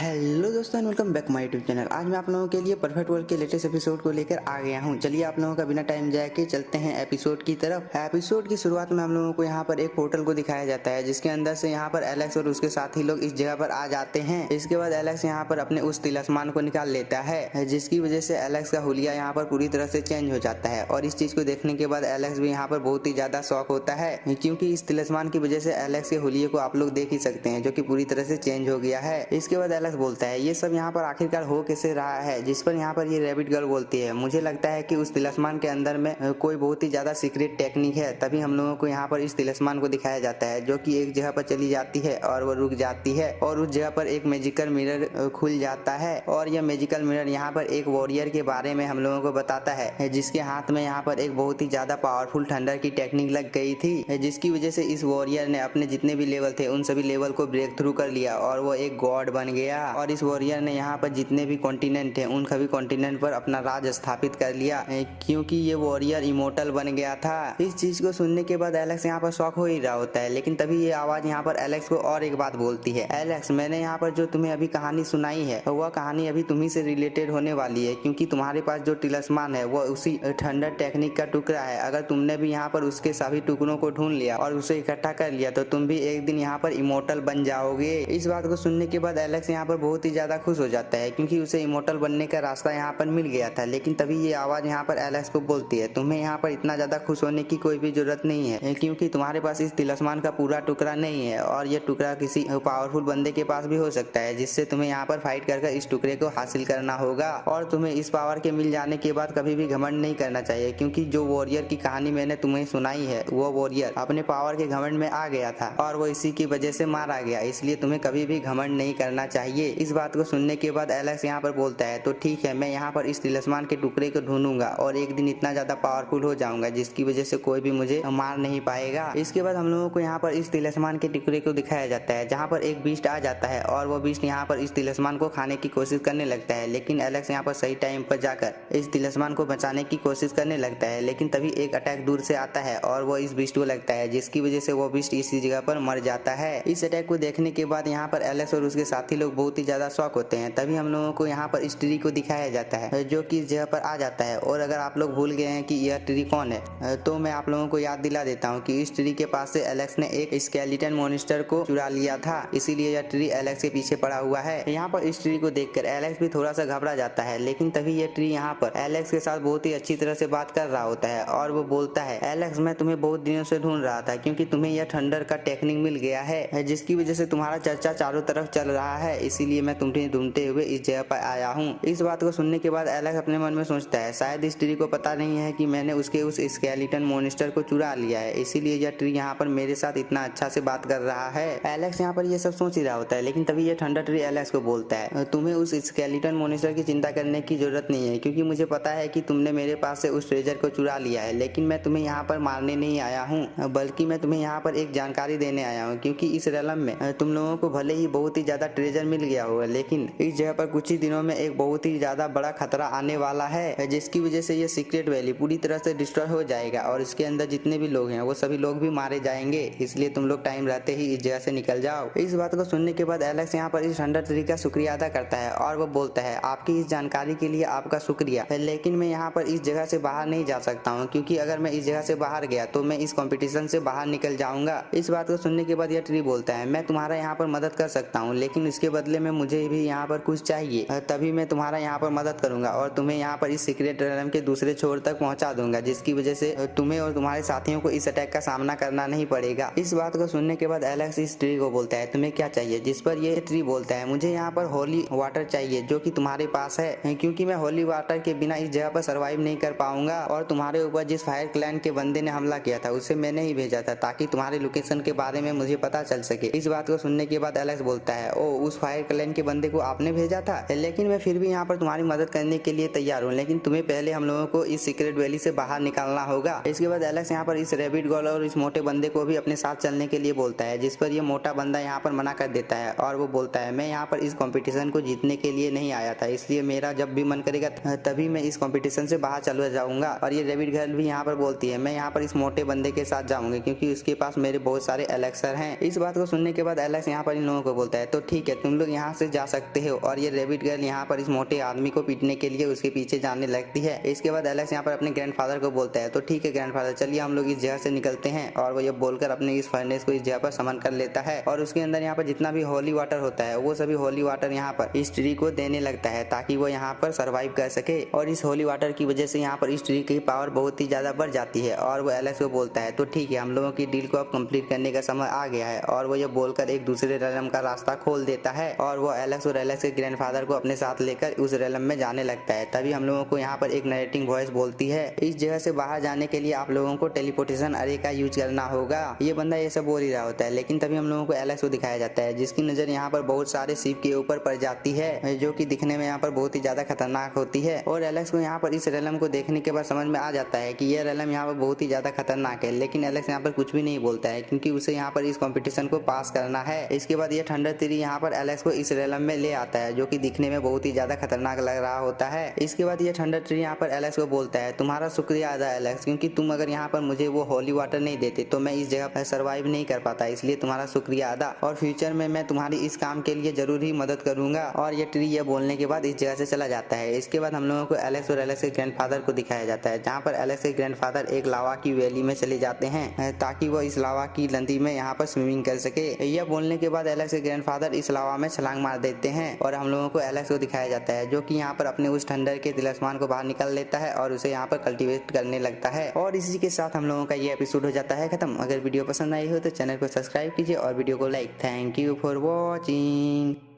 Hello दोस्तों and welcome back my YouTube channel. आज मैं आप लोगों के लिए परफेक्ट वर्ल्ड के लेटेस्ट एपिसोड को लेकर आ गया हूं। चलिए आप लोगों का बिना टाइम जाए के चलते हैं एपिसोड की तरफ। एपिसोड की शुरुआत में हम लोगों को यहां पर एक पोर्टल को दिखाया जाता है जिसके अंदर से यहां पर एलेक्स और उसके साथी लोग इस जगह पर आ जाते हैं। इसके बाद एलेक्स यहां पर अपने उस तिलिस्मान को निकाल लेता है जिसकी वजह से एलेक्स का हुलिया यहाँ पर पूरी तरह से चेंज हो जाता है और इस चीज को देखने के बाद एलेक्स भी यहाँ पर बहुत ही ज्यादा शॉक होता है क्योंकि इस तिलिस्मान की वजह से एलेक्स के हुलिये को आप लोग देख ही सकते हैं जो कि पूरी तरह से चेंज हो गया है। इसके बाद एलेक्स बोलता है ये सब यहाँ पर आखिरकार हो कैसे रहा है, जिस पर यहाँ पर ये रैबिट गर्ल बोलती है मुझे लगता है कि उस तिलिस्मान के अंदर में कोई बहुत ही ज्यादा सीक्रेट टेक्निक है। तभी हम लोगों को यहाँ पर इस तिलिस्मान को दिखाया जाता है जो कि एक जगह पर चली जाती है और वो रुक जाती है और उस जगह पर एक मैजिकल मिरर खुल जाता है और यह मैजिकल मिरर यहाँ पर एक वॉरियर के बारे में हम लोगों को बताता है जिसके हाथ में यहाँ पर एक बहुत ही ज्यादा पावरफुल थंडर की टेक्निक लग गई थी जिसकी वजह से इस वॉरियर ने अपने जितने भी लेवल थे उन सभी लेवल को ब्रेक थ्रू कर लिया और वो एक गॉड बन गया और इस वॉरियर ने यहाँ पर जितने भी कॉन्टिनेंट थे उन सभी कॉन्टिनेंट पर अपना राज स्थापित कर लिया क्योंकि ये वॉरियर इमोर्टल बन गया था। इस चीज को सुनने के बाद एलेक्स यहाँ पर शॉक हो ही रहा होता है, लेकिन तभी ये आवाज यहाँ पर एलेक्स को और एक बात बोलती है, एलेक्स मैंने यहाँ पर जो तुम्हें अभी कहानी सुनाई है वह कहानी अभी तुम्ही से रिलेटेड होने वाली है क्योंकि तुम्हारे पास जो तिलिस्मान है वह उसी थंडर टेक्निक का टुकड़ा है। अगर तुमने भी यहाँ पर उसके सभी टुकड़ों को ढूंढ लिया और उसे इकट्ठा कर लिया तो तुम भी एक दिन यहाँ पर इमोर्टल बन जाओगे। इस बात को सुनने के बाद एलेक्स यहाँ पर बहुत ही ज्यादा खुश हो जाता है क्योंकि उसे इमोर्टल बनने का रास्ता यहाँ पर मिल गया था। लेकिन तभी ये आवाज यहाँ पर एलेक्स को बोलती है तुम्हें यहाँ पर इतना ज्यादा खुश होने की कोई भी जरूरत नहीं है क्योंकि तुम्हारे पास इस तिलिस्मान का पूरा टुकड़ा नहीं है और ये टुकड़ा किसी पावरफुल बंदे के पास भी हो सकता है जिससे तुम्हें यहाँ पर फाइट कर इस टुकड़े को हासिल करना होगा और तुम्हें इस पावर के मिल जाने के बाद कभी भी घमंड नहीं करना चाहिए क्योंकि जो वॉरियर की कहानी मैंने तुम्हें सुनाई है वो वॉरियर अपने पावर के घमंड में आ गया था और वो इसी की वजह से मारा गया, इसलिए तुम्हें कभी भी घमंड नहीं करना चाहिए। इस बात को सुनने के बाद एलेक्स यहाँ पर बोलता है तो ठीक है मैं यहाँ पर इस तिलिस्मान के टुकड़े को ढूंढूंगा और एक दिन इतना ज्यादा पावरफुल हो जाऊंगा जिसकी वजह से कोई भी मुझे मार नहीं पाएगा। इसके बाद हम लोगों को यहाँ पर इस तिलिस्मान के टुकड़े को दिखाया जाता है जहाँ पर एक बीस्ट आ जाता है और वो बीस्ट यहाँ पर इस तिलिस्मान को खाने की कोशिश करने लगता है, लेकिन एलेक्स यहाँ पर सही टाइम पर जाकर इस तिलिस्मान को बचाने की कोशिश करने लगता है। लेकिन तभी एक अटैक दूर से आता है और वो इस बीस्ट को लगता है जिसकी वजह से वो बीस्ट इसी जगह पर मर जाता है। इस अटैक को देखने के बाद यहाँ पर एलेक्स और उसके साथी लोग बहुत ही ज्यादा शॉक होते हैं। तभी हम लोगों को यहाँ पर इस ट्री को दिखाया जाता है जो कि इस जगह पर आ जाता है और अगर आप लोग भूल गए हैं कि यह ट्री कौन है तो मैं आप लोगों को याद दिला देता हूँ कि इस ट्री के पास से एलेक्स ने एक स्केलेटन मॉन्स्टर को चुरा लिया था, इसीलिए यह ट्री एलेक्स के पीछे पड़ा हुआ है। यहाँ पर इस ट्री को देखकर एलेक्स भी थोड़ा सा घबरा जाता है, लेकिन तभी यह ट्री यहाँ पर एलेक्स के साथ बहुत ही अच्छी तरह से बात कर रहा होता है और वो बोलता है एलेक्स मैं तुम्हें बहुत दिनों से ढूंढ रहा था क्योंकि तुम्हें यह थंडर का टेक्निक मिल गया है जिसकी वजह से तुम्हारा चर्चा चारों तरफ चल रहा है, इसीलिए मैं तुम्हें ढूंढते हुए इस जगह पर आया हूँ। इस बात को सुनने के बाद एलेक्स अपने मन में सोचता है शायद इस ट्री को पता नहीं है कि मैंने उसके उस स्केलेटन मॉन्स्टर को चुरा लिया है, इसीलिए यह ट्री यहाँ पर मेरे साथ इतना अच्छा से बात कर रहा है। एलेक्स यहाँ पर ये सब सोच ही रहा होता है, लेकिन तभी ये थंडर ट्री एलेक्स को बोलता है तुम्हें उस स्केलेटन मॉन्स्टर की चिंता करने की जरूरत नहीं है क्योंकि मुझे पता है कि तुमने मेरे पास से उस ट्रेजर को चुरा लिया है, लेकिन मैं तुम्हें यहाँ पर मारने नहीं आया हूँ बल्कि मैं तुम्हें यहाँ पर एक जानकारी देने आया हूँ क्योंकि इस रेलम में तुम लोगों को भले ही बहुत ही ज्यादा ट्रेजर मिल गया होगा, लेकिन इस जगह पर कुछ ही दिनों में एक बहुत ही ज्यादा बड़ा खतरा आने वाला है जिसकी वजह से ये सीक्रेट वैली पूरी तरह से डिस्ट्रॉय हो जाएगा और इसके अंदर जितने भी लोग हैं वो सभी लोग भी मारे जाएंगे, इसलिए तुम लोग टाइम रहते ही इस जगह से निकल जाओ। इस बात को सुनने के बाद एलेक्स यहाँ पर इस थंडर ट्री का शुक्रिया अदा करता है और वो बोलता है आपकी इस जानकारी के लिए आपका शुक्रिया, लेकिन मैं यहाँ पर इस जगह से बाहर नहीं जा सकता हूँ क्योंकि अगर मैं इस जगह से बाहर गया तो मैं इस कॉम्पिटिशन से बाहर निकल जाऊंगा। इस बात को सुनने के बाद यह ट्री बोलता है मैं तुम्हारा यहाँ पर मदद कर सकता हूँ, लेकिन इसके बदले में मुझे भी यहाँ पर कुछ चाहिए, तभी मैं तुम्हारा यहाँ पर मदद करूंगा और तुम्हें यहाँ पर इस सीक्रेट रेलम के दूसरे छोर तक पहुंचा दूंगा जिसकी वजह से तुम्हें और तुम्हारे साथियों को इस अटैक का सामना करना नहीं पड़ेगा। इस बात को सुनने के बाद एलेक्स इस ट्री को बोलता है तुम्हें क्या चाहिए, जिस पर ये ट्री बोलता है मुझे यहाँ पर होली वाटर चाहिए जो कि तुम्हारे पास है क्योंकि मैं होली वाटर के बिना इस जगह पर सर्वाइव नहीं कर पाऊंगा और तुम्हारे ऊपर जिस फायर क्लैन के बंदे ने हमला किया था उसे मैंने ही भेजा था ताकि तुम्हारे लोकेशन के बारे में मुझे पता चल सके। इस बात को सुनने के बाद एलेक्स बोलता है ओ उस फायर क्लैन के बंदे को आपने भेजा था, लेकिन मैं फिर भी यहाँ पर तुम्हारी मदद करने के लिए तैयार हूँ, लेकिन तुम्हें पहले हम लोगों को इस सीक्रेट वैली से बाहर निकालना होगा। इसके बाद एलेक्स यहाँ पर इस रैबिट गर्ल और इस मोटे बंदे को भी अपने साथ चलने के लिए बोलता है, जिस पर ये मोटा बंदा यहाँ पर मना कर देता है और वो बोलता है मैं यहाँ पर इस कंपटीशन को जीतने के लिए नहीं आया था, इसलिए मेरा जब भी मन करेगा तभी मैं इस कंपटीशन से बाहर चला जाऊंगा। और ये रैबिट गर्ल भी यहाँ पर बोलती है मैं यहाँ पर इस मोटे बंदे के साथ जाऊंगी क्योंकि उसके पास मेरे बहुत सारे एलेक्सर हैं। इस बात को सुनने के बाद एलेक्स यहाँ पर इन लोगों को बोलता है तो ठीक है तुम लोग यहाँ से जा सकते हो। और ये रैबिट गर्ल यहाँ पर इस मोटे आदमी को पीटने के लिए उसके पीछे जाने लगती है। इसके बाद एलेक्स यहाँ पर अपने ग्रैंडफादर को बोलता है, तो ठीक है ग्रैंडफादर, चलिए हम लोग इस जगह से निकलते हैं। और वो ये बोलकर अपने इस फर्नेस को इस जगह पर समन कर लेता है और उसके अंदर यहाँ पर जितना भी होली वाटर होता है वो सभी होली वाटर यहाँ पर इस ट्री को देने लगता है ताकि वो यहाँ पर सरवाइव कर सके। और इस होली वाटर की वजह से यहाँ पर इस ट्री की पावर बहुत ही ज्यादा बढ़ जाती है। और वो एलेक्स को बोलता है, तो ठीक है, हम लोगों की डील को अब कंप्लीट करने का समय आ गया है। और वो ये बोलकर एक दूसरे रेलम का रास्ता खोल देता है और वो एलेक्स और एलेक्स के ग्रैंडफादर को अपने साथ लेकर उस रेलम में जाने लगता है। तभी हम लोगों को यहाँ पर एक नरेटिंग वॉइस बोलती है, इस जगह से बाहर जाने के लिए आप लोगों को टेलीपोर्टेशन अरे का यूज करना होगा। ये बंदा ये सब बोल ही रहा होता है, लेकिन तभी हम लोगों को एलेक्स को दिखाया जाता है जिसकी नजर यहाँ पर बहुत सारे शिप के ऊपर पड़ जाती है जो कि दिखने में यहाँ पर बहुत ही ज्यादा खतरनाक होती है। और एलेक्स को यहाँ पर इस रेलम को देखने के बाद समझ में आ जाता है कि यह रेलम यहाँ पर बहुत ही ज्यादा खतरनाक है। लेकिन एलेक्स यहाँ पर कुछ भी नहीं बोलता है क्योंकि उसे यहाँ पर इस कंपटीशन को पास करना है। इसके बाद ये थंडर ट्री यहाँ पर एलेक्स को इस रेलम में ले आता है जो कि दिखने में बहुत ही ज्यादा खतरनाक लग रहा होता है। इसके बाद ये थंडर ट्री यहाँ पर एलेक्स को बोलता है, तुम्हारा शुक्रिया अदा एलेक्स, क्योंकि तुम अगर यहाँ पर मुझे वो होली वाटर नहीं देते तो मैं इस जगह पर सर्वाइव नहीं कर पाता, इसलिए तुम्हारा शुक्रिया अदा। और फ्यूचर में मैं तुम्हारी इस काम के लिए जरूर ही मदद करूंगा। और ये ट्री ये बोलने के बाद इस जगह से चला जाता है। इसके बाद हम लोगों को एलेक्स और एलेक्स के ग्रैंडफादर को दिखाया जाता है जहाँ पर एलेक्स के ग्रैंडफादर एक लावा की वैली में चले जाते हैं ताकि वो इस लावा की नदी में यहाँ पर स्विमिंग कर सके। यह बोलने के बाद एलेक्स के ग्रैंडफादर इस लावा में छलांग मार देते हैं और हम लोगों को एलेक्स को दिखाया जाता है जो कि यहाँ पर अपने उस थंडर के तिलिस्मान को बाहर निकाल लेता है और उसे यहाँ पर कल्टीवेट करने लगता है। और इसी के साथ हम लोगों का ये एपिसोड हो जाता है खत्म। अगर वीडियो पसंद आई हो तो चैनल को सब्सक्राइब कीजिए और वीडियो को like. Thank you for watching.